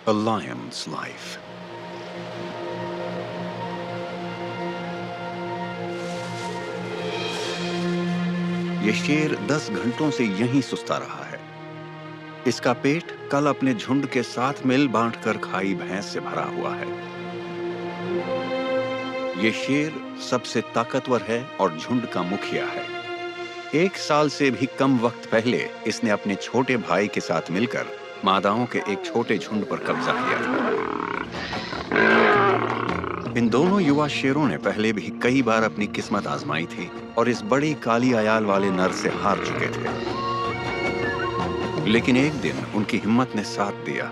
A Lion's Life। ये शेर 10 घंटों से यहीं सुस्ता रहा है। इसका पेट कल अपने झुंड के साथ मिल बांटकर खाई भैंस से भरा हुआ है। ये शेर सबसे ताकतवर है और झुंड का मुखिया है। 1 साल से भी कम वक्त पहले इसने अपने छोटे भाई के साथ मिलकर मादाओं के एक छोटे झुंड पर कब्जा किया था। इन दोनों युवा शेरों ने पहले भी कई बार अपनी किस्मत आजमाई थी और इस बड़ी काली अयाल वाले नर से हार चुके थे। लेकिन एक दिन उनकी हिम्मत ने साथ दिया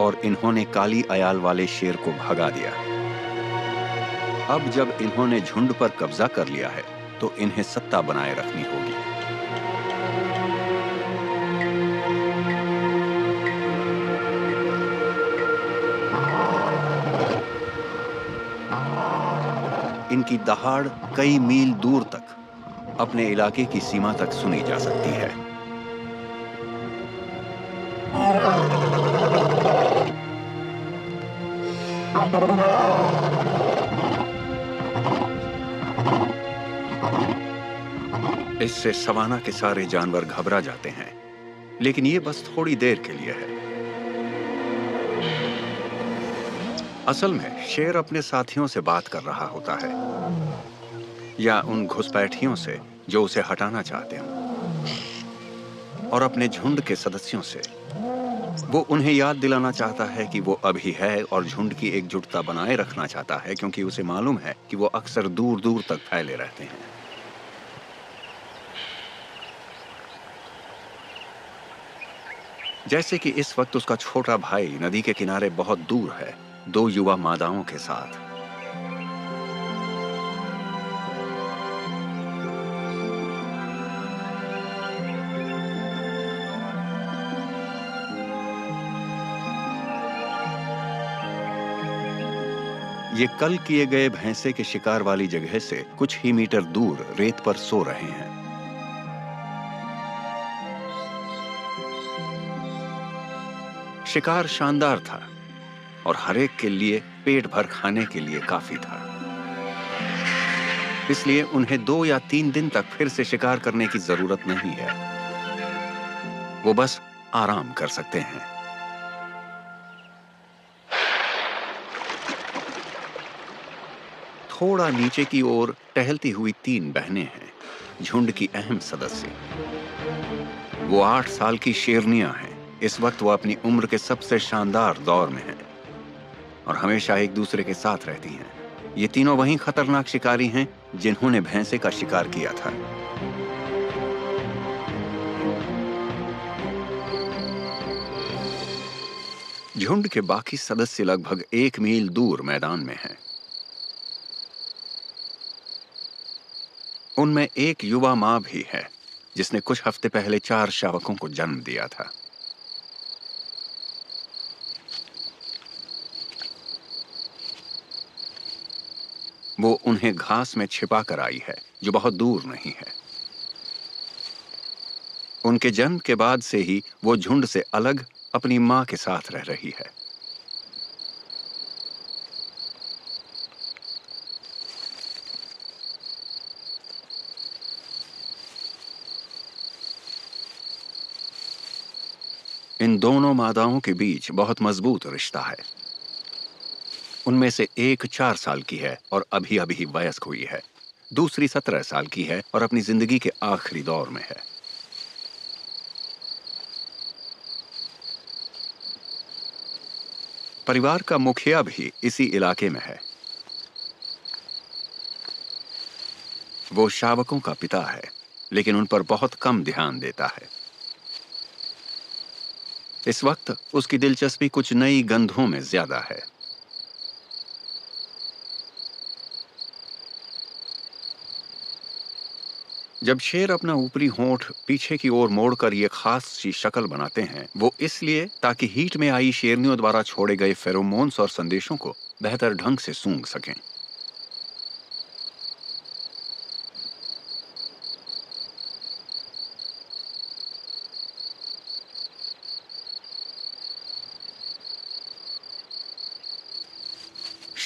और इन्होंने काली अयाल वाले शेर को भगा दिया। अब जब इन्होंने झुंड पर कब्जा कर लिया है, तो इन्हें सत्ता बनाए रखनी होगी। इनकी दहाड़ कई मील दूर तक अपने इलाके की सीमा तक सुनी जा सकती है। इससे सवाना के सारे जानवर घबरा जाते हैं, लेकिन ये बस थोड़ी देर के लिए है। असल में शेर अपने साथियों से बात कर रहा होता है, या उन घुसपैठियों से जो उसे हटाना चाहते हों, और अपने झुंड के सदस्यों से। वो उन्हें याद दिलाना चाहता है कि वो अभी है और झुंड की एकजुटता बनाए रखना चाहता है, क्योंकि उसे मालूम है कि वो अक्सर दूर दूर तक फैले रहते हैं। जैसे कि इस वक्त उसका छोटा भाई नदी के किनारे बहुत दूर है, 2 युवा मादाओं के साथ। ये कल किए गए भैंसे के शिकार वाली जगह से कुछ ही मीटर दूर रेत पर सो रहे हैं। शिकार शानदार था और हरेक के लिए पेट भर खाने के लिए काफी था। इसलिए उन्हें 2 या 3 दिन तक फिर से शिकार करने की जरूरत नहीं है। वो बस आराम कर सकते हैं। थोड़ा नीचे की ओर टहलती हुई 3 बहनें हैं, झुंड की अहम सदस्य। वो 8 साल की शेरनियां हैं। इस वक्त वो अपनी उम्र के सबसे शानदार दौर में हैं और हमेशा एक दूसरे के साथ रहती हैं। ये तीनों वही खतरनाक शिकारी हैं जिन्होंने भैंसे का शिकार किया था। झुंड के बाकी सदस्य लगभग 1 मील दूर मैदान में हैं। उनमें एक युवा मां भी है, जिसने कुछ हफ्ते पहले 4 शावकों को जन्म दिया था। वो उन्हें घास में छिपा कर आई है, जो बहुत दूर नहीं है। उनके जन्म के बाद से ही वो झुंड से अलग अपनी मां के साथ रह रही है। इन दोनों मादाओं के बीच बहुत मजबूत रिश्ता है। उनमें से एक 4 साल की है और अभी अभी वयस्क हुई है। दूसरी 17 साल की है और अपनी जिंदगी के आखिरी दौर में है। परिवार का मुखिया भी इसी इलाके में है। वो शावकों का पिता है, लेकिन उन पर बहुत कम ध्यान देता है। इस वक्त उसकी दिलचस्पी कुछ नई गंधों में ज्यादा है। जब शेर अपना ऊपरी होंठ पीछे की ओर मोड़कर ये खास सी शक्ल बनाते हैं, वो इसलिए ताकि हीट में आई शेरनियों द्वारा छोड़े गए फेरोमोन्स और संदेशों को बेहतर ढंग से सूंघ सकें।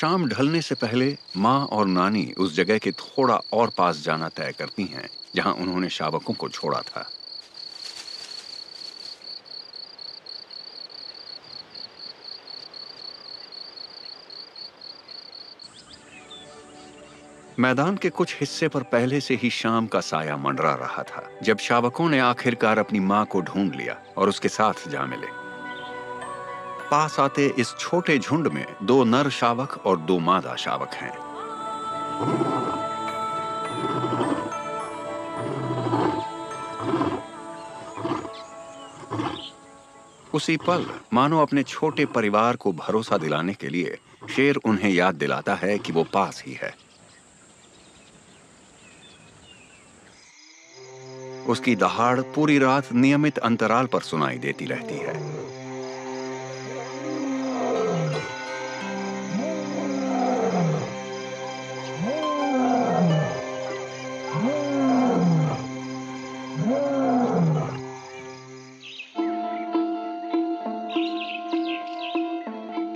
शाम ढलने से पहले माँ और नानी उस जगह के थोड़ा और पास जाना तय करती हैं जहां उन्होंने शावकों को छोड़ा था। मैदान के कुछ हिस्से पर पहले से ही शाम का साया मंडरा रहा था जब शावकों ने आखिरकार अपनी माँ को ढूंढ लिया और उसके साथ जा मिले। पास आते इस छोटे झुंड में 2 नर शावक और 2 मादा शावक हैं। उसी पल मानो अपने छोटे परिवार को भरोसा दिलाने के लिए शेर उन्हें याद दिलाता है कि वो पास ही है। उसकी दहाड़ पूरी रात नियमित अंतराल पर सुनाई देती रहती है।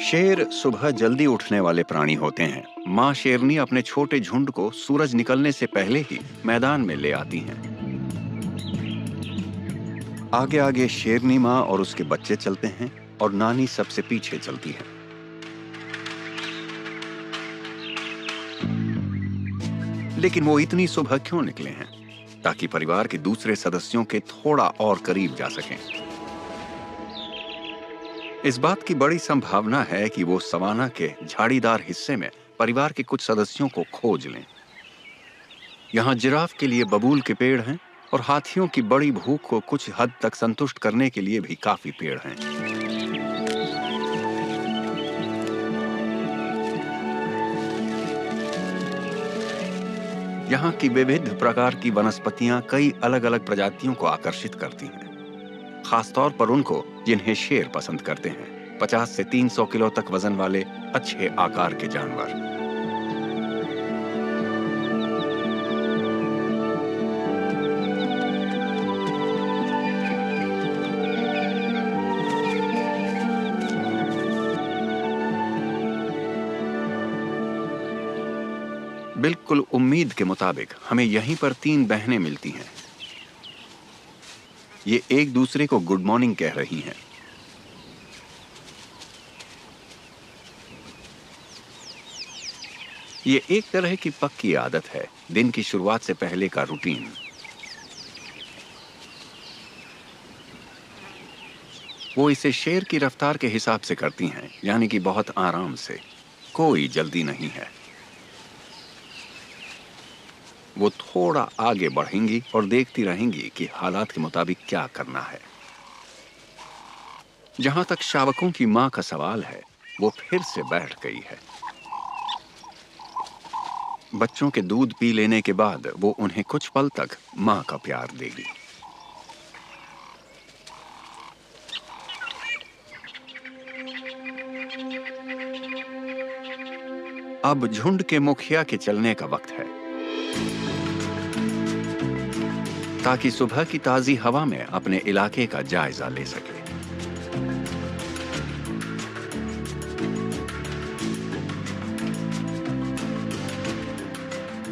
शेर सुबह जल्दी उठने वाले प्राणी होते हैं। माँ शेरनी अपने छोटे झुंड को सूरज निकलने से पहले ही मैदान में ले आती हैं। आगे आगे शेरनी माँ और उसके बच्चे चलते हैं और नानी सबसे पीछे चलती है। लेकिन वो इतनी सुबह क्यों निकले हैं? ताकि परिवार के दूसरे सदस्यों के थोड़ा और करीब जा सकें। इस बात की बड़ी संभावना है कि वो सवाना के झाड़ीदार हिस्से में परिवार के कुछ सदस्यों को खोज लें। यहाँ जिराफ के लिए बबूल के पेड़ हैं और हाथियों की बड़ी भूख को कुछ हद तक संतुष्ट करने के लिए भी काफी पेड़ हैं। यहाँ की विविध प्रकार की वनस्पतियां कई अलग-अलग प्रजातियों को आकर्षित करती हैं, खासतौर पर उनको जिन्हें शेर पसंद करते हैं। 50 से 300 किलो तक वजन वाले अच्छे आकार के जानवर। बिल्कुल उम्मीद के मुताबिक हमें यहीं पर 3 बहनें मिलती हैं। ये एक दूसरे को गुड मॉर्निंग कह रही हैं। ये एक तरह की पक्की आदत है, दिन की शुरुआत से पहले का रूटीन। वो इसे शेर की रफ्तार के हिसाब से करती हैं, यानी कि बहुत आराम से, कोई जल्दी नहीं है। वो थोड़ा आगे बढ़ेंगी और देखती रहेंगी कि हालात के मुताबिक क्या करना है। जहां तक शावकों की मां का सवाल है, वो फिर से बैठ गई है। बच्चों के दूध पी लेने के बाद वो उन्हें कुछ पल तक मां का प्यार देगी। अब झुंड के मुखिया के चलने का वक्त है, ताकि सुबह की ताजी हवा में अपने इलाके का जायजा ले सके।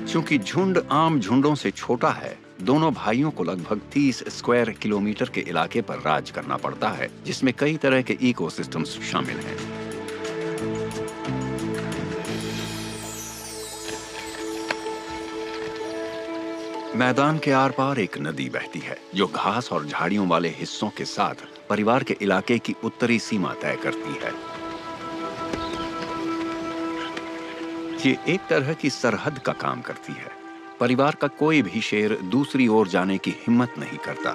चूंकि झुंड आम झुंडों से छोटा है, दोनों भाइयों को लगभग 30 स्क्वायर किलोमीटर के इलाके पर राज करना पड़ता है, जिसमें कई तरह के इकोसिस्टम्स शामिल हैं। मैदान के आर पार एक नदी बहती है, जो घास और झाड़ियों वाले हिस्सों के साथ परिवार के इलाके की उत्तरी सीमा तय करती है। ये एक तरह की सरहद का काम करती है। परिवार का कोई भी शेर दूसरी ओर जाने की हिम्मत नहीं करता।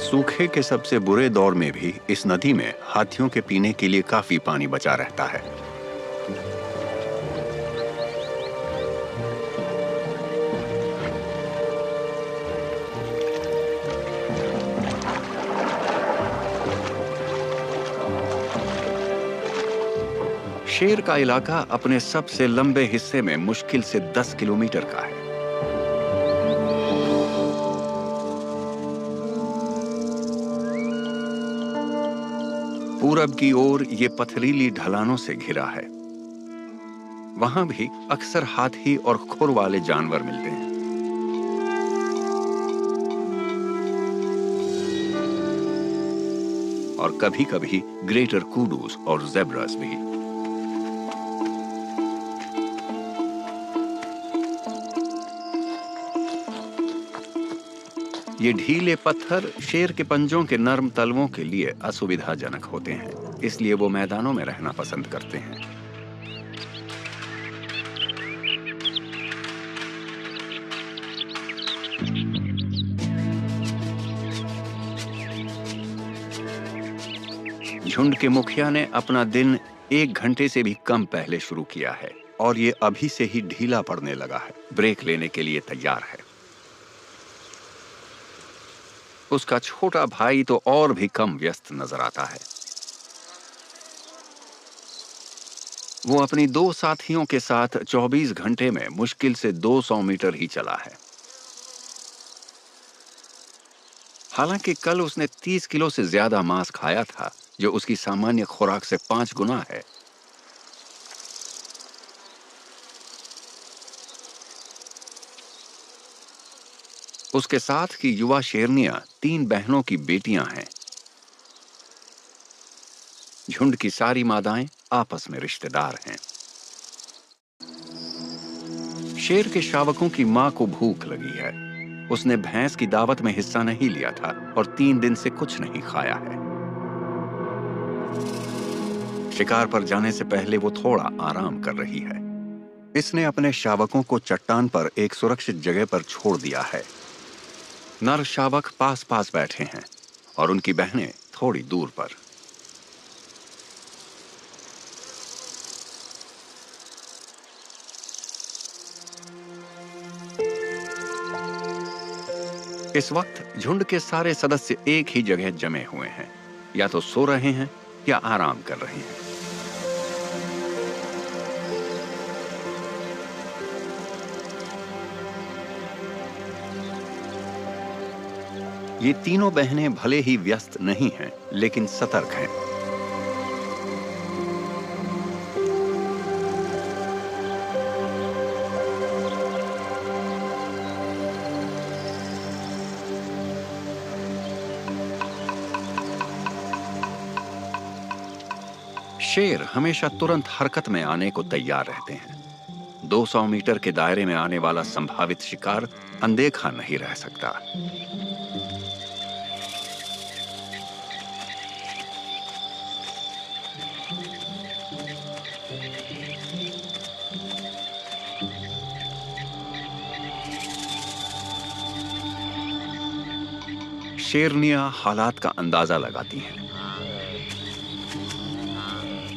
सूखे के सबसे बुरे दौर में भी इस नदी में हाथियों के पीने के लिए काफी पानी बचा रहता है। शेर का इलाका अपने सबसे लंबे हिस्से में मुश्किल से 10 किलोमीटर का है। पूरब की ओर ये पथरीली ढलानों से घिरा है। वहां भी अक्सर हाथी और खुर वाले जानवर मिलते हैं। और कभी-कभी ग्रेटर कूडूस और ज़ेब्रास भी। ये ढीले पत्थर शेर के पंजों के नर्म तलवों के लिए असुविधाजनक होते हैं, इसलिए वो मैदानों में रहना पसंद करते हैं। झुंड के मुखिया ने अपना दिन 1 घंटे से भी कम पहले शुरू किया है और ये अभी से ही ढीला पड़ने लगा है, ब्रेक लेने के लिए तैयार है। उसका छोटा भाई तो और भी कम व्यस्त नजर आता है। वो अपनी 2 साथियों के साथ 24 घंटे में मुश्किल से 200 मीटर ही चला है। हालांकि कल उसने 30 किलो से ज्यादा मांस खाया था, जो उसकी सामान्य खुराक से 5 गुना है। उसके साथ की युवा शेरनियां 3 बहनों की बेटियां हैं। झुंड की सारी मादाएं आपस में रिश्तेदार हैं। शेर के शावकों की मां को भूख लगी है। उसने भैंस की दावत में हिस्सा नहीं लिया था और 3 दिन से कुछ नहीं खाया है। शिकार पर जाने से पहले वो थोड़ा आराम कर रही है। इसने अपने शावकों को चट्टान पर एक सुरक्षित जगह पर छोड़ दिया है। नर शावक पास पास बैठे हैं और उनकी बहनें थोड़ी दूर पर। इस वक्त झुंड के सारे सदस्य एक ही जगह जमे हुए हैं, या तो सो रहे हैं या आराम कर रहे हैं। ये तीनों बहनें भले ही व्यस्त नहीं हैं, लेकिन सतर्क हैं। शेर हमेशा तुरंत हरकत में आने को तैयार रहते हैं। 200 मीटर के दायरे में आने वाला संभावित शिकार अनदेखा नहीं रह सकता। शेरनियां हालात का अंदाजा लगाती हैं।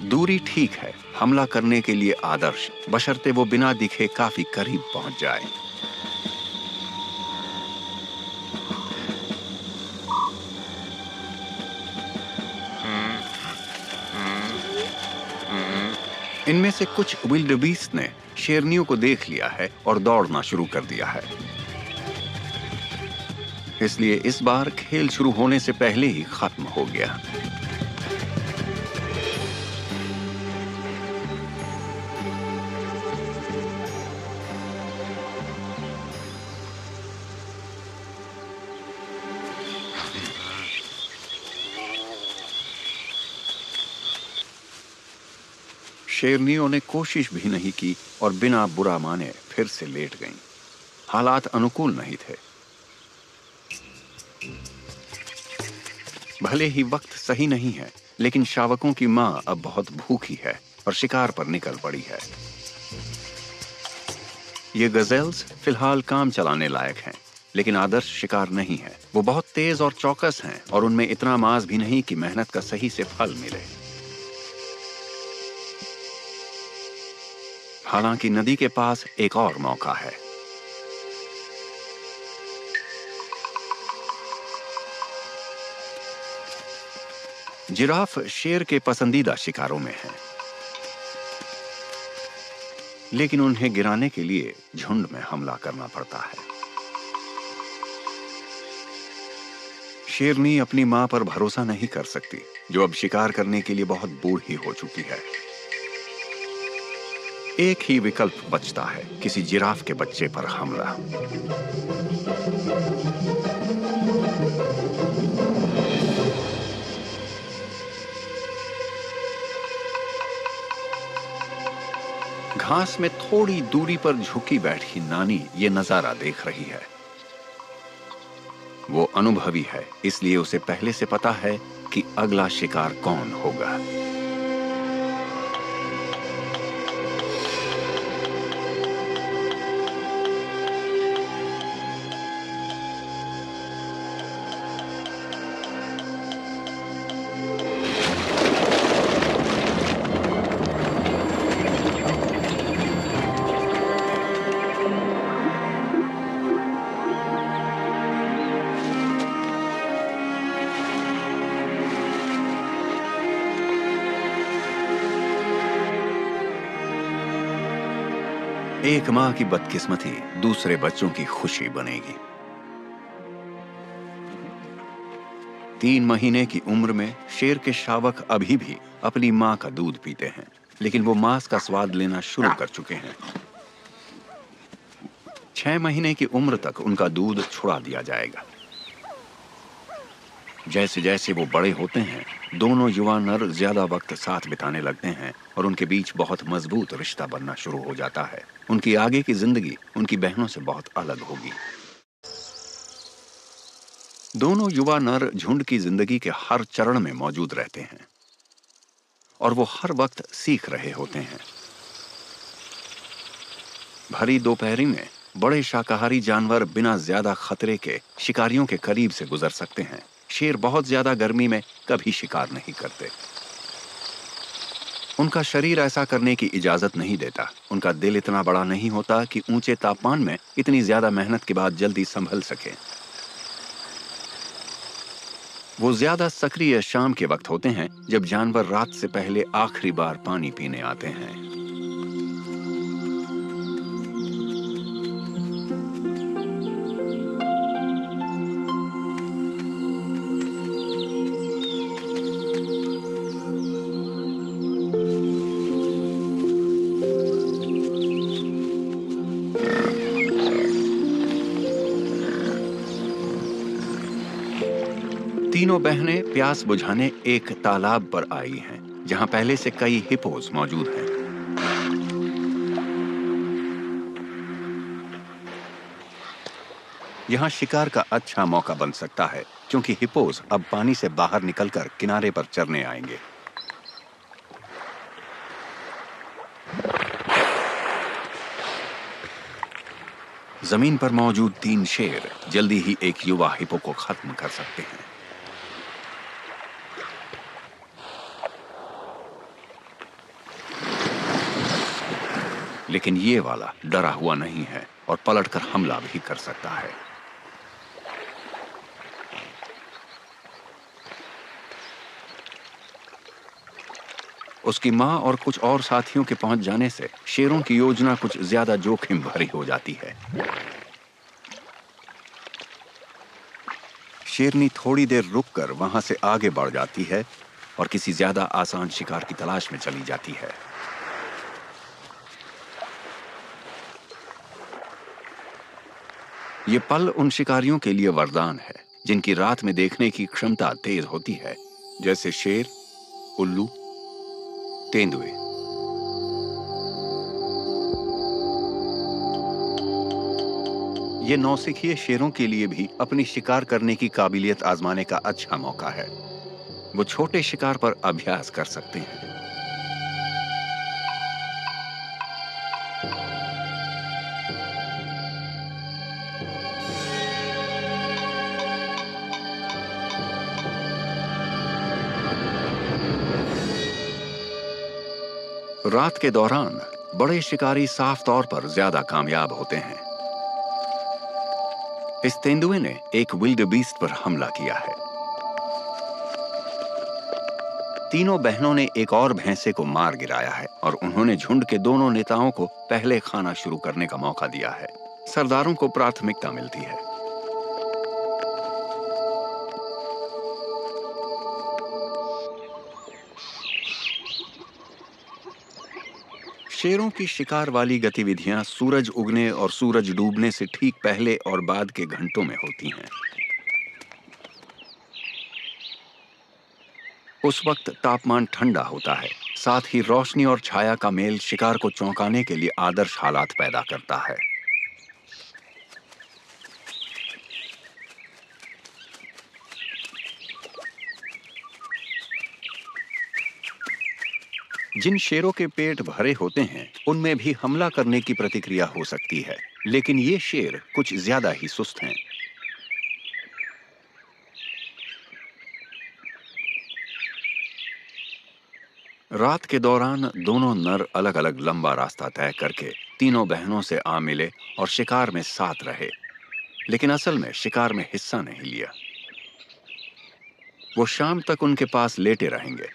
दूरी ठीक है, हमला करने के लिए आदर्श, बशर्ते वो बिना दिखे काफी करीब पहुंच जाए। इनमें से कुछ विल्डबीस्ट ने शेरनियों को देख लिया है और दौड़ना शुरू कर दिया है। इसलिए इस बार खेल शुरू होने से पहले ही खत्म हो गया। शेरनियों ने कोशिश भी नहीं की और बिना बुरा माने फिर से लेट गईं। हालात अनुकूल नहीं थे। भले ही वक्त सही नहीं है, लेकिन शावकों की मां अब बहुत भूखी है और शिकार पर निकल पड़ी है। ये गजेल्स फिलहाल काम चलाने लायक हैं, लेकिन आदर्श शिकार नहीं है। वो बहुत तेज और चौकस हैं और उनमें इतना मांस भी नहीं कि मेहनत का सही से फल मिले। हालांकि नदी के पास एक और मौका है। जिराफ शेर के पसंदीदा शिकारों में है, लेकिन उन्हें गिराने के लिए झुंड में हमला करना पड़ता है। शेरनी अपनी मां पर भरोसा नहीं कर सकती। जो अब शिकार करने के लिए बहुत बूढ़ी हो चुकी है। एक ही विकल्प बचता है, किसी जिराफ के बच्चे पर हमला। घास में थोड़ी दूरी पर झुकी बैठी नानी ये नजारा देख रही है। वो अनुभवी है, इसलिए उसे पहले से पता है कि अगला शिकार कौन होगा। एक मां की बदकिस्मती दूसरे बच्चों की खुशी बनेगी। 3 महीने की उम्र में शेर के शावक अभी भी अपनी मां का दूध पीते हैं, लेकिन वो मांस का स्वाद लेना शुरू कर चुके हैं। 6 महीने की उम्र तक उनका दूध छुड़ा दिया जाएगा। जैसे जैसे वो बड़े होते हैं, दोनों युवा नर ज्यादा वक्त साथ बिताने लगते हैं और उनके बीच बहुत मजबूत रिश्ता बनना शुरू हो जाता है। उनकी आगे की जिंदगी उनकी बहनों से बहुत अलग होगी। दोनों युवा नर झुंड की जिंदगी के हर चरण में मौजूद रहते हैं और वो हर वक्त सीख रहे होते हैं। भरी दोपहरी में बड़े शाकाहारी जानवर बिना ज्यादा खतरे के शिकारियों के करीब से गुजर सकते हैं। शेर बहुत ज्यादा गर्मी में कभी शिकार नहीं करते। उनका शरीर ऐसा करने की इजाजत नहीं देता। उनका दिल इतना बड़ा नहीं होता कि ऊंचे तापमान में इतनी ज्यादा मेहनत के बाद जल्दी संभल सके। वो ज्यादा सक्रिय शाम के वक्त होते हैं, जब जानवर रात से पहले आखिरी बार पानी पीने आते हैं। तीनों बहनें प्यास बुझाने एक तालाब पर आई हैं, जहां पहले से कई हिप्पोस मौजूद हैं। यहां शिकार का अच्छा मौका बन सकता है, क्योंकि हिप्पोस अब पानी से बाहर निकलकर किनारे पर चरने आएंगे। जमीन पर मौजूद 3 शेर जल्दी ही एक युवा हिप्पो को खत्म कर सकते हैं। लेकिन ये वाला डरा हुआ नहीं है और पलटकर हमला भी कर सकता है। उसकी मां और कुछ और साथियों के पहुंच जाने से शेरों की योजना कुछ ज्यादा जोखिम भरी हो जाती है। शेरनी थोड़ी देर रुककर वहां से आगे बढ़ जाती है और किसी ज्यादा आसान शिकार की तलाश में चली जाती है। ये पल उन शिकारियों के लिए वरदान है जिनकी रात में देखने की क्षमता तेज होती है, जैसे शेर, उल्लू, तेंदुए। ये नौसिखिए शेरों के लिए भी अपनी शिकार करने की काबिलियत आजमाने का अच्छा मौका है। वो छोटे शिकार पर अभ्यास कर सकते हैं। रात के दौरान बड़े शिकारी साफ तौर पर ज्यादा कामयाब होते हैं। इस तेंदुए ने एक विल्डेबीस्ट पर हमला किया है। तीनों बहनों ने एक और भैंसे को मार गिराया है और उन्होंने झुंड के दोनों नेताओं को पहले खाना शुरू करने का मौका दिया है। सरदारों को प्राथमिकता मिलती है। शेरों की शिकार वाली गतिविधियां सूरज उगने और सूरज डूबने से ठीक पहले और बाद के घंटों में होती हैं। उस वक्त तापमान ठंडा होता है, साथ ही रोशनी और छाया का मेल शिकार को चौंकाने के लिए आदर्श हालात पैदा करता है। जिन शेरों के पेट भरे होते हैं, उनमें भी हमला करने की प्रतिक्रिया हो सकती है, लेकिन ये शेर कुछ ज्यादा ही सुस्त हैं। रात के दौरान दोनों नर अलग अलग लंबा रास्ता तय करके तीनों बहनों से आ मिले और शिकार में साथ रहे, लेकिन असल में शिकार में हिस्सा नहीं लिया। वो शाम तक उनके पास लेटे रहेंगे।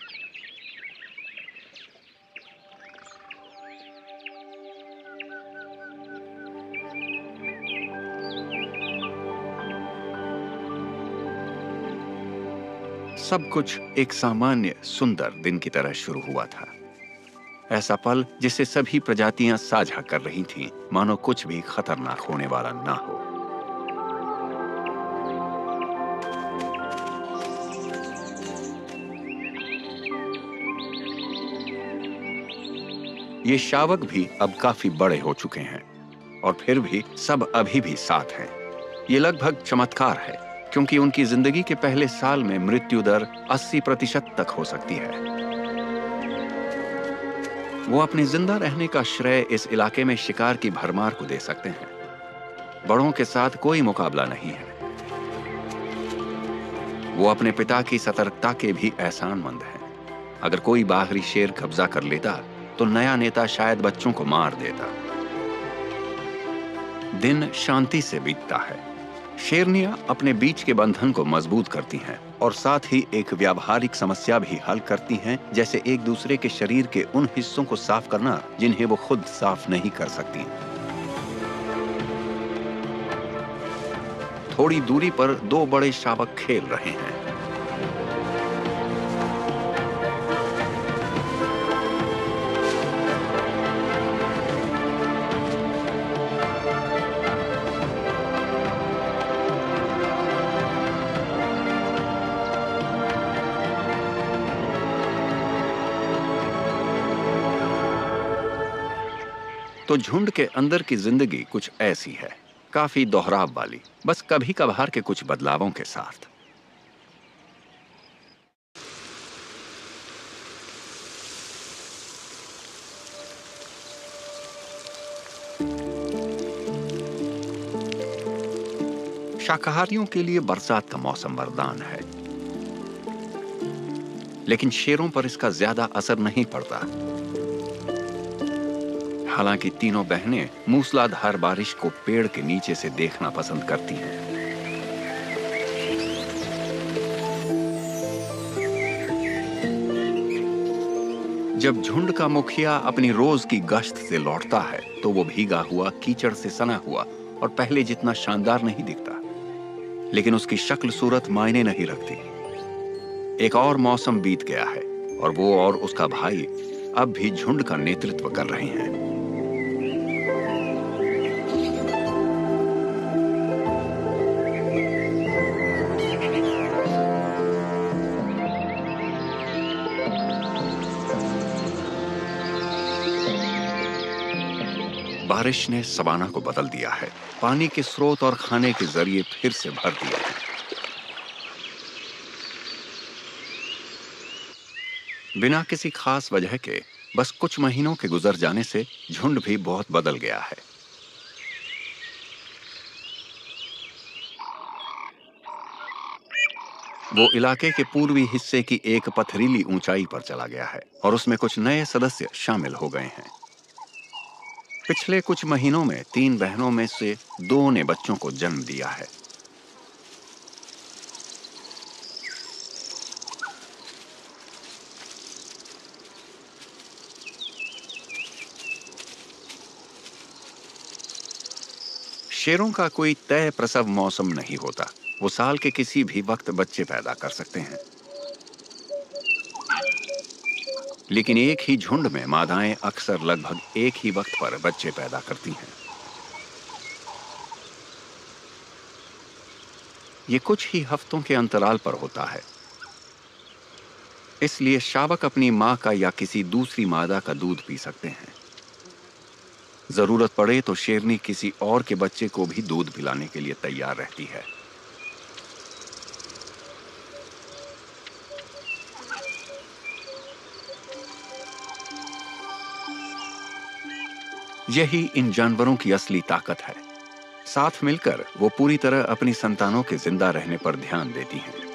सब कुछ एक सामान्य सुंदर दिन की तरह शुरू हुआ था। ऐसा पल जिसे सभी प्रजातियां साझा कर रही थीं, मानो कुछ भी खतरनाक होने वाला ना हो। ये शावक भी अब काफी बड़े हो चुके हैं और फिर भी सब अभी भी साथ हैं। ये लगभग चमत्कार है, क्योंकि उनकी जिंदगी के पहले साल में मृत्यु दर 80% तक हो सकती है। वो अपने जिंदा रहने का श्रेय इस इलाके में शिकार की भरमार को दे सकते हैं। बड़ों के साथ कोई मुकाबला नहीं है। वो अपने पिता की सतर्कता के भी एहसानमंद हैं। अगर कोई बाहरी शेर कब्जा कर लेता तो नया नेता शायद बच्चों को मार देता। दिन शांति से बीतता है। शेरनियां अपने बीच के बंधन को मजबूत करती हैं और साथ ही एक व्यावहारिक समस्या भी हल करती हैं, जैसे एक दूसरे के शरीर के उन हिस्सों को साफ करना जिन्हें वो खुद साफ नहीं कर सकती। थोड़ी दूरी पर दो बड़े शावक खेल रहे हैं। तो झुंड के अंदर की जिंदगी कुछ ऐसी है, काफी दोहराव वाली, बस कभी कभार के कुछ बदलावों के साथ। शाकाहारियों के लिए बरसात का मौसम वरदान है, लेकिन शेरों पर इसका ज्यादा असर नहीं पड़ता। हालांकि तीनों बहनें मूसलाधार बारिश को पेड़ के नीचे से देखना पसंद करती हैं। जब झुंड का मुखिया अपनी रोज की गश्त से लौटता है तो वो भीगा हुआ, कीचड़ से सना हुआ और पहले जितना शानदार नहीं दिखता, लेकिन उसकी शक्ल सूरत मायने नहीं रखती। एक और मौसम बीत गया है और वो और उसका भाई अब भी झुंड का नेतृत्व कर रहे हैं। बारिश ने सवाना को बदल दिया है, पानी के स्रोत और खाने के जरिए फिर से भर दिया है। बिना किसी खास वजह के बस कुछ महीनों के गुजर जाने से झुंड भी बहुत बदल गया है। वो इलाके के पूर्वी हिस्से की एक पथरीली ऊंचाई पर चला गया है और उसमें कुछ नए सदस्य शामिल हो गए हैं। पिछले कुछ महीनों में 3 बहनों में से 2 ने बच्चों को जन्म दिया है। शेरों का कोई तय प्रसव मौसम नहीं होता। वो साल के किसी भी वक्त बच्चे पैदा कर सकते हैं। लेकिन एक ही झुंड में मादाएं अक्सर लगभग एक ही वक्त पर बच्चे पैदा करती हैं। ये कुछ ही हफ्तों के अंतराल पर होता है। इसलिए शावक अपनी मां का या किसी दूसरी मादा का दूध पी सकते हैं। जरूरत पड़े तो शेरनी किसी और के बच्चे को भी दूध पिलाने के लिए तैयार रहती है। यही इन जानवरों की असली ताकत है। साथ मिलकर वो पूरी तरह अपनी संतानों के जिंदा रहने पर ध्यान देती हैं।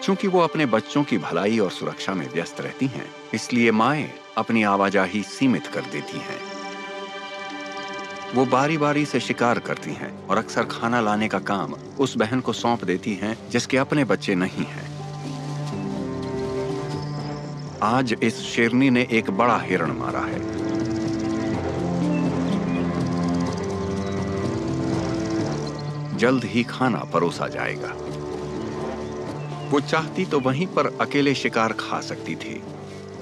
चूंकि वो अपने बच्चों की भलाई और सुरक्षा में व्यस्त रहती हैं, इसलिए माएं अपनी आवाजाही सीमित कर देती हैं। वो बारी बारी से शिकार करती हैं और अक्सर खाना लाने का काम उस बहन को सौंप देती हैं जिसके अपने बच्चे नहीं हैं। आज इस शेरनी ने एक बड़ा हिरण मारा है। जल्द ही खाना परोसा जाएगा। वो चाहती तो वहीं पर अकेले शिकार खा सकती थी,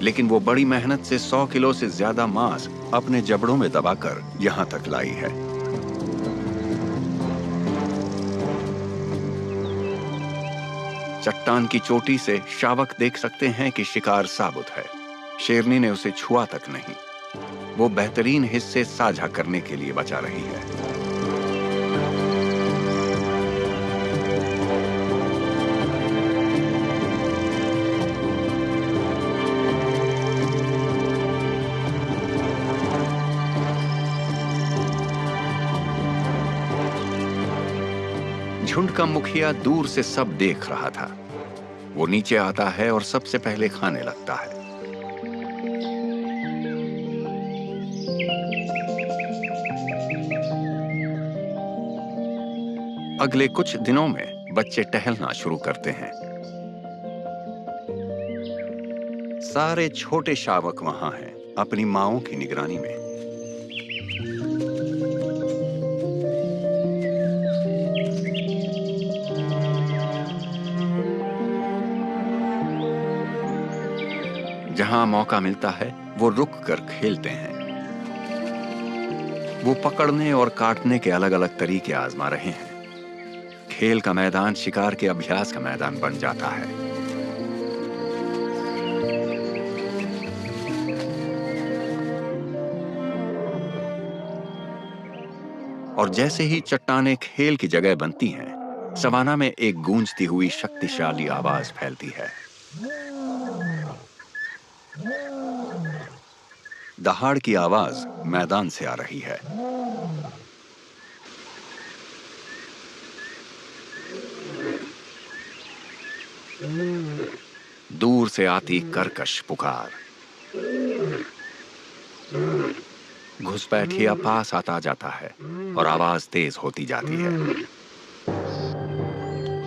लेकिन वो बड़ी मेहनत से 100 किलो से ज्यादा मांस अपने जबड़ों में दबाकर यहां तक लाई है। चट्टान की चोटी से शावक देख सकते हैं कि शिकार साबुत है। शेरनी ने उसे छुआ तक नहीं। वो बेहतरीन हिस्से साझा करने के लिए बचा रही है। झुंड का मुखिया दूर से सब देख रहा था। वो नीचे आता है और सबसे पहले खाने लगता है। अगले कुछ दिनों में बच्चे टहलना शुरू करते हैं। सारे छोटे शावक वहां हैं, अपनी मांओं की निगरानी में। जहां मौका मिलता है वो रुक कर खेलते हैं। वो पकड़ने और काटने के अलग अलग तरीके आजमा रहे हैं। खेल का मैदान शिकार के अभ्यास का मैदान बन जाता है। और जैसे ही चट्टानें खेल की जगह बनती हैं, सवाना में एक गूंजती हुई शक्तिशाली आवाज फैलती है। दहाड़ की आवाज मैदान से आ रही है। दूर से आती कर्कश पुकार। घुसपैठिया पास आता जाता है और आवाज तेज होती जाती है।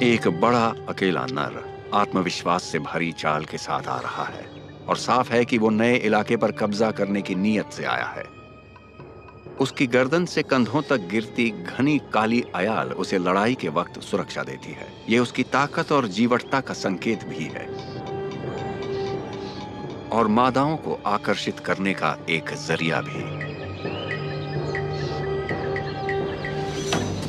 एक बड़ा अकेला नर आत्मविश्वास से भरी चाल के साथ आ रहा है और साफ है कि वो नए इलाके पर कब्जा करने की नीयत से आया है। उसकी गर्दन से कंधों तक गिरती घनी काली अयाल उसे लड़ाई के वक्त सुरक्षा देती है। ये उसकी ताकत और जीवटता का संकेत भी है और मादाओं को आकर्षित करने का एक जरिया भी।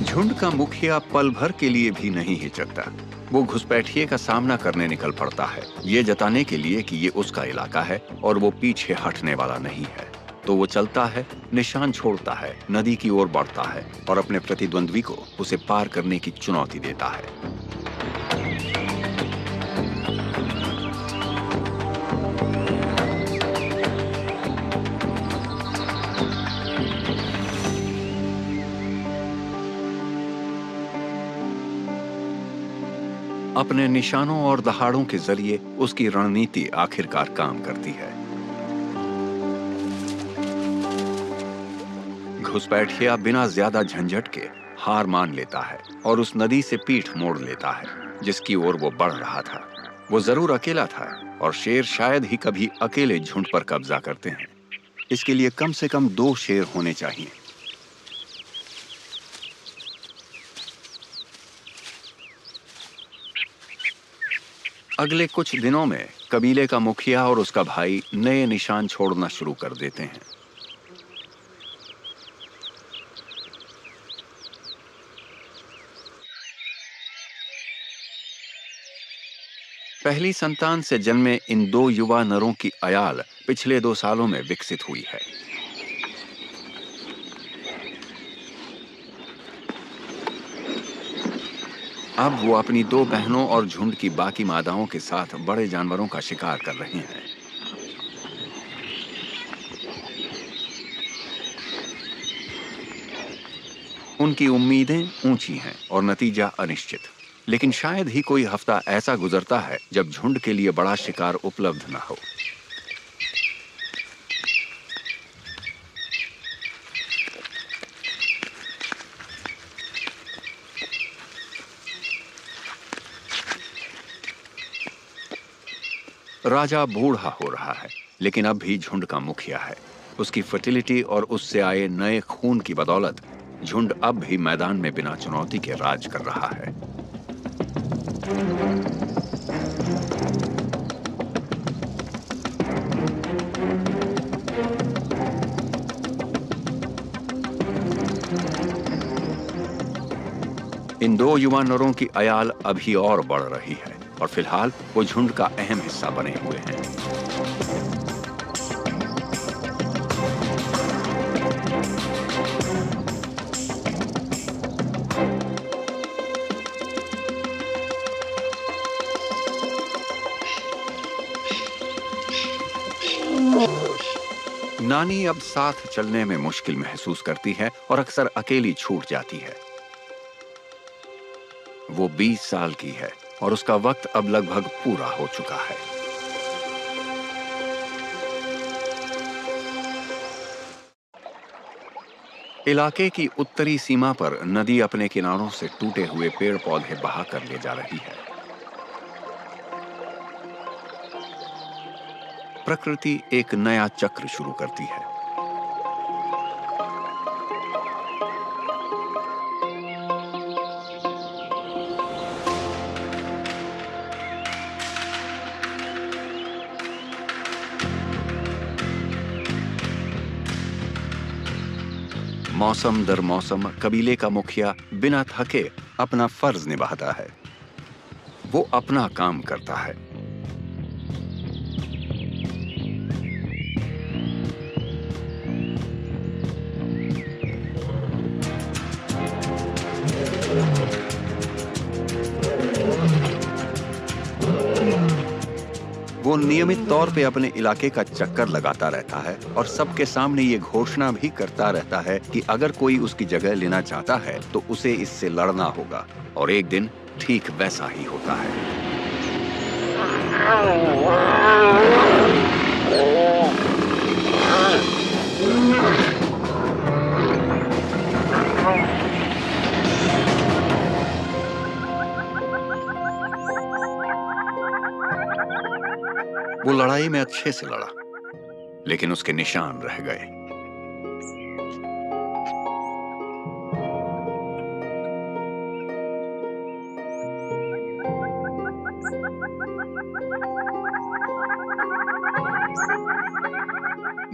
झुंड का मुखिया पल भर के लिए भी नहीं हिचकता। वो घुसपैठिए का सामना करने निकल पड़ता है, ये जताने के लिए कि ये उसका इलाका है और वो पीछे हटने वाला नहीं है। तो वो चलता है, निशान छोड़ता है, नदी की ओर बढ़ता है और अपने प्रतिद्वंद्वी को उसे पार करने की चुनौती देता है। अपने निशानों और दहाड़ों के जरिए उसकी रणनीति आखिरकार काम करती है। घुसपैठिया बिना ज्यादा झंझट के हार मान लेता है और उस नदी से पीठ मोड़ लेता है जिसकी ओर वो बढ़ रहा था। वो जरूर अकेला था और शेर शायद ही कभी अकेले झुंड पर कब्जा करते हैं। इसके लिए कम से कम 2 शेर होने चाहिए। अगले कुछ दिनों में कबीले का मुखिया और उसका भाई नए निशान छोड़ना शुरू कर देते हैं। पहली संतान से जन्मे इन दो युवा नरों की अयाल पिछले 2 सालों में विकसित हुई है। अब वो अपनी 2 बहनों और झुंड की बाकी मादाओं के साथ बड़े जानवरों का शिकार कर रहे हैं। उनकी उम्मीदें ऊंची हैं और नतीजा अनिश्चित, लेकिन शायद ही कोई हफ्ता ऐसा गुजरता है जब झुंड के लिए बड़ा शिकार उपलब्ध न हो। राजा बूढ़ा हो रहा है, लेकिन अब भी झुंड का मुखिया है। उसकी फर्टिलिटी और उससे आए नए खून की बदौलत झुंड अब भी मैदान में बिना चुनौती के राज कर रहा है। इन 2 युवा नरों की अयाल अभी और बढ़ रही है और फिलहाल वो झुंड का अहम हिस्सा बने हुए हैं। नानी अब साथ चलने में मुश्किल महसूस करती है और अक्सर अकेली छूट जाती है। वो 20 साल की है और उसका वक्त अब लगभग पूरा हो चुका है। इलाके की उत्तरी सीमा पर नदी अपने किनारों से टूटे हुए पेड़ पौधे बहा कर ले जा रही है। प्रकृति एक नया चक्र शुरू करती है। मौसम दर मौसम कबीले का मुखिया बिना थके अपना फर्ज निभाता है। वो अपना काम करता है। वो नियमित तौर पे अपने इलाके का चक्कर लगाता रहता है और सबके सामने ये घोषणा भी करता रहता है कि अगर कोई उसकी जगह लेना चाहता है तो उसे इससे लड़ना होगा। और एक दिन ठीक वैसा ही होता है। वो लड़ाई में अच्छे से लड़ा, लेकिन उसके निशान रह गए।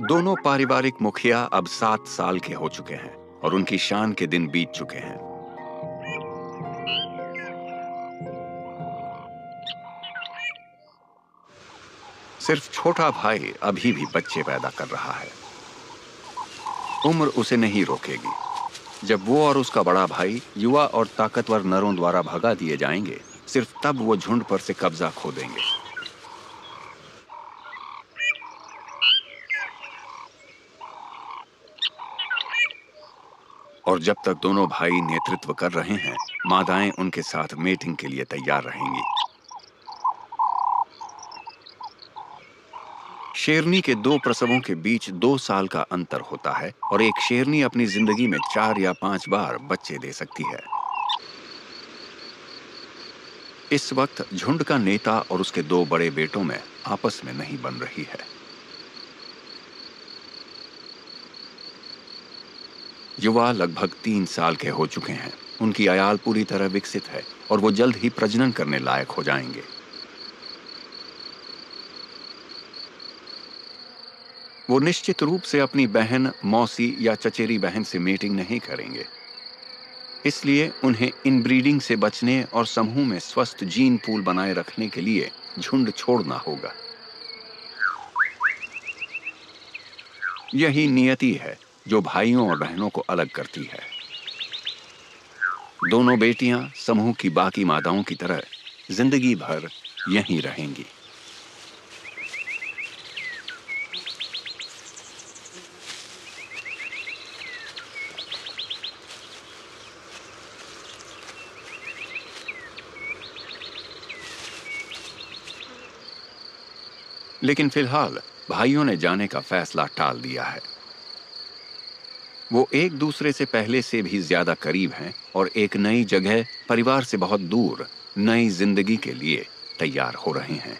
दोनों पारिवारिक मुखिया अब 7 साल के हो चुके हैं और उनकी शान के दिन बीत चुके हैं। सिर्फ छोटा भाई अभी भी बच्चे पैदा कर रहा है। उम्र उसे नहीं रोकेगी। जब वो और उसका बड़ा भाई युवा और ताकतवर नरों द्वारा भगा दिए जाएंगे, सिर्फ तब वो झुंड पर से कब्जा खो देंगे। और जब तक दोनों भाई नेतृत्व कर रहे हैं, मादाएं उनके साथ मेटिंग के लिए तैयार रहेंगी। शेरनी के 2 प्रसवों के बीच 2 साल का अंतर होता है और एक शेरनी अपनी जिंदगी में 4 या 5 बार बच्चे दे सकती है। इस वक्त झुंड का नेता और उसके 2 बड़े बेटों में आपस में नहीं बन रही है। युवा लगभग 3 साल के हो चुके हैं। उनकी अयाल पूरी तरह विकसित है और वो जल्द ही प्रजनन करने लायक हो जाएंगे। वो निश्चित रूप से अपनी बहन, मौसी या चचेरी बहन से मीटिंग नहीं करेंगे। इसलिए उन्हें इनब्रीडिंग से बचने और समूह में स्वस्थ जीन पूल बनाए रखने के लिए झुंड छोड़ना होगा। यही नियति है जो भाइयों और बहनों को अलग करती है। दोनों बेटियां समूह की बाकी मादाओं की तरह जिंदगी भर यहीं रहेंगी। लेकिन फिलहाल भाइयों ने जाने का फैसला टाल दिया है। वो एक दूसरे से पहले से भी ज्यादा करीब हैं और एक नई जगह, परिवार से बहुत दूर, नई जिंदगी के लिए तैयार हो रहे हैं।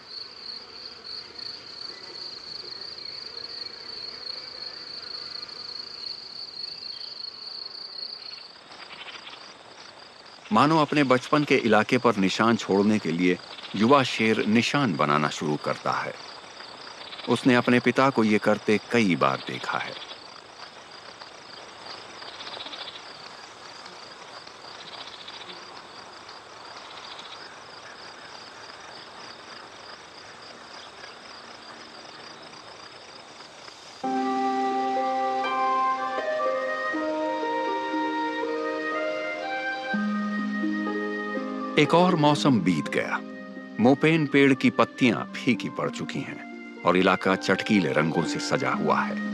मानो अपने बचपन के इलाके पर निशान छोड़ने के लिए युवा शेर निशान बनाना शुरू करता है। उसने अपने पिता को यह करते कई बार देखा है। एक और मौसम बीत गया। मोपेन पेड़ की पत्तियां फीकी पड़ चुकी हैं और इलाका चटकीले रंगों से सजा हुआ है।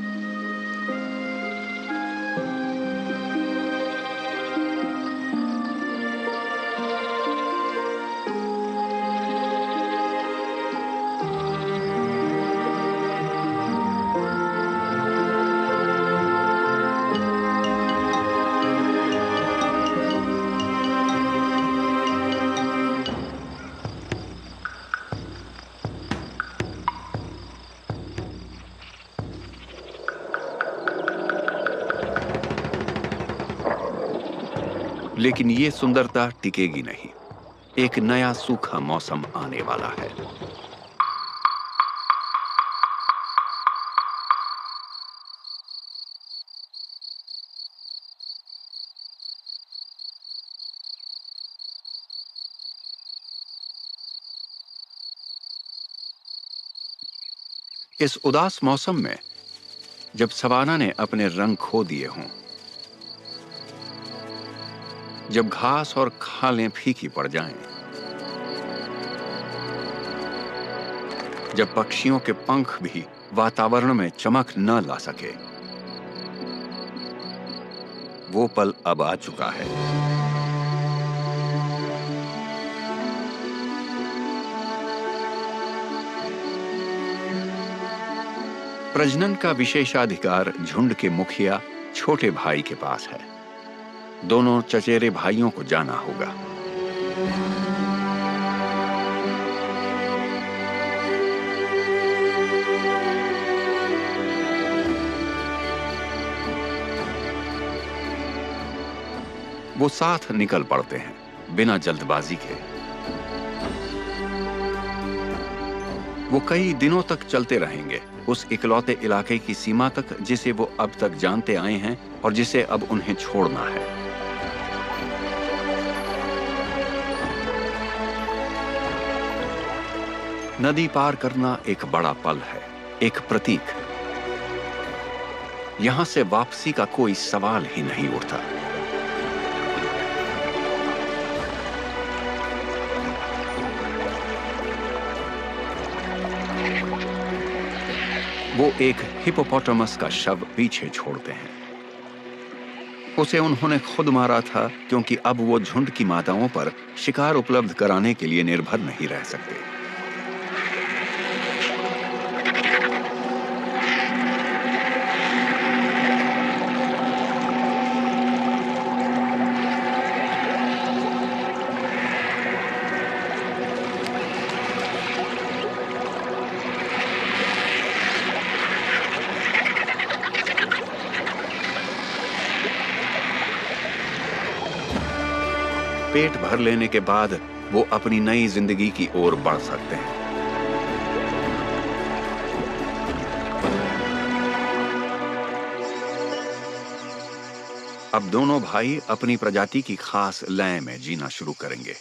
लेकिन ये सुंदरता टिकेगी नहीं। एक नया सूखा मौसम आने वाला है। इस उदास मौसम में जब सवाना ने अपने रंग खो दिए हों, जब घास और खालें फीकी पड़ जाएं, जब पक्षियों के पंख भी वातावरण में चमक न ला सके, वो पल अब आ चुका है। प्रजनन का विशेषाधिकार झुंड के मुखिया छोटे भाई के पास है। दोनों चचेरे भाइयों को जाना होगा। वो साथ निकल पड़ते हैं बिना जल्दबाजी के। वो कई दिनों तक चलते रहेंगे, उस इकलौते इलाके की सीमा तक जिसे वो अब तक जानते आए हैं और जिसे अब उन्हें छोड़ना है। नदी पार करना एक बड़ा पल है, एक प्रतीक। यहां से वापसी का कोई सवाल ही नहीं उठता। वो एक हिपोपोटामस का शव पीछे छोड़ते हैं। उसे उन्होंने खुद मारा था, क्योंकि अब वो झुंड की माताओं पर शिकार उपलब्ध कराने के लिए निर्भर नहीं रह सकते। पेट भर लेने के बाद वो अपनी नई जिंदगी की ओर बढ़ सकते हैं। अब दोनों भाई अपनी प्रजाति की खास लय में जीना शुरू करेंगे।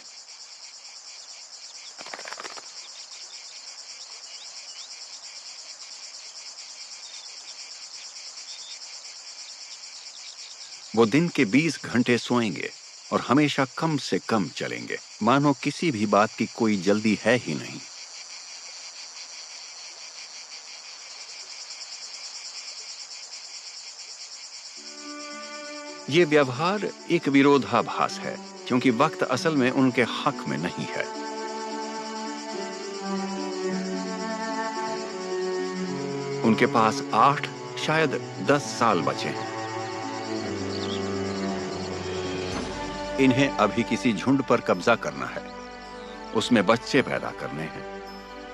वो दिन के 20 घंटे सोएंगे और हमेशा कम से कम चलेंगे, मानो किसी भी बात की कोई जल्दी है ही नहीं। ये व्यवहार एक विरोधाभास है, क्योंकि वक्त असल में उनके हक में नहीं है। उनके पास 8 शायद 10 साल बचे हैं। इन्हें अभी किसी झुंड पर कब्जा करना है, उसमें बच्चे पैदा करने हैं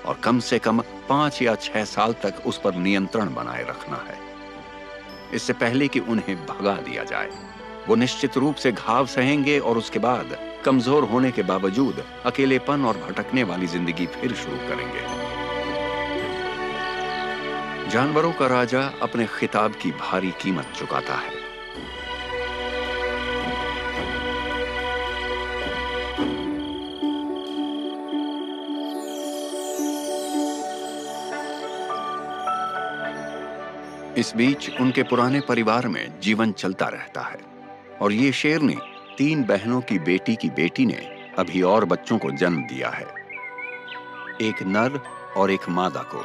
और कम से कम 5 या 6 साल तक उस पर नियंत्रण बनाए रखना है, इससे पहले कि उन्हें भगा दिया जाए। वो निश्चित रूप से घाव सहेंगे और उसके बाद कमजोर होने के बावजूद अकेलेपन और भटकने वाली जिंदगी फिर शुरू करेंगे। जानवरों का राजा अपने खिताब की भारी कीमत चुकाता है। इस बीच उनके पुराने परिवार में जीवन चलता रहता है और ये शेरनी 3 बहनों की बेटी ने अभी और बच्चों को जन्म दिया है, एक नर और एक मादा को।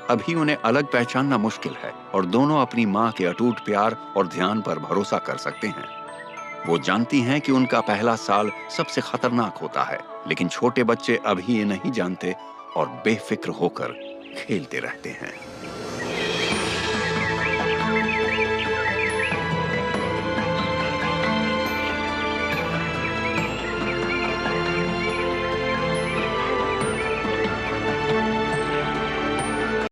अभी उन्हें अलग पहचानना मुश्किल है और दोनों अपनी मां के अटूट प्यार और ध्यान पर भरोसा कर सकते हैं। वो जानती हैं कि उनका पहला साल सबसे खतरनाक होता है, लेकिन छोटे बच्चे अभी ये नहीं जानते और बेफिक्र होकर खेलते रहते हैं।